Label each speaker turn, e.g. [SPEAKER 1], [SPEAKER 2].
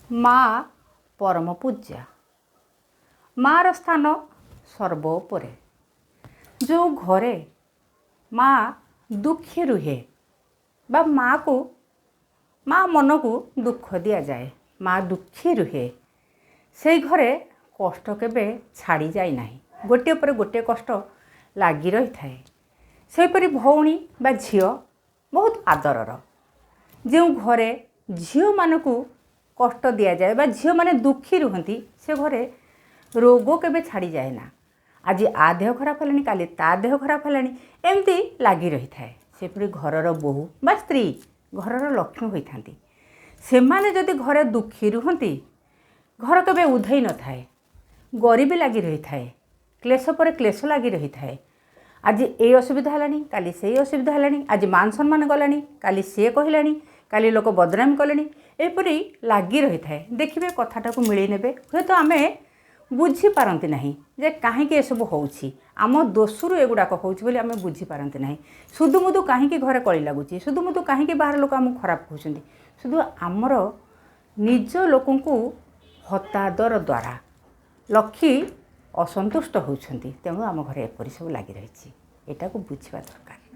[SPEAKER 1] माँ परम पूज्या। मार स्थान सर्वोपरे। जो घरे माँ दुखी रुहे बा माँ को माँ मन को दुख दिया जाए, माँ दुखी रुहे, से घरे कष्ट केबे छाड़ी जाए नाही। गोटे पर गोटे कष्ट लगी रही थाए। सेपरी भौणी बा झियो बहुत आदरर। जो घरे झियो मानकू कष्ट दिया जाए बा झियो माने दुखी रुहंती, से घरे रोग केबे छाड़ी जाए ना। आज आ देह खराब हेलानी, काली ता देह खराब हेलानी, एमती लगी रही थाए। सेपरी घरर बोहू बा स्त्री घरर लक्ष्मी होइथांती। सेमाने जदि घरे दुखी रुहंती, घर केबे उधई न थाए, गरीबी लगी रही थाए, क्लेश पर क्लेश लगी रही थाए। आज ए असुविधा हेलानी, काली से असुविधा हेलानी, आज मान सम्मान गलानी, काली से कहलानी, काली लोक बदनामी कलेनी, एपरी लगी रही थाए। देखिए कथाटा को मिलई नेबे, हे तो आमे बुझी पारंती नहीं जे काहेकि ए सब होउछि, आम दोषरु एगुड़ाक होउछि बोली आमे बुझी पारंती नहीं। सुदुमुदु काहेकि घरे कଳି लागुछि, सुदुमुदु काहेकि बाहर लोक आमକୁ खराब कहउछन्ती, सुदु आमर निज लोकंकु हतादर द्वारा लक्ष्मी असंतुष्ट होउछन्ती। तेणु आम घरे एपरि सब लागि रहिछि, एटाको बुझिबा दरकार।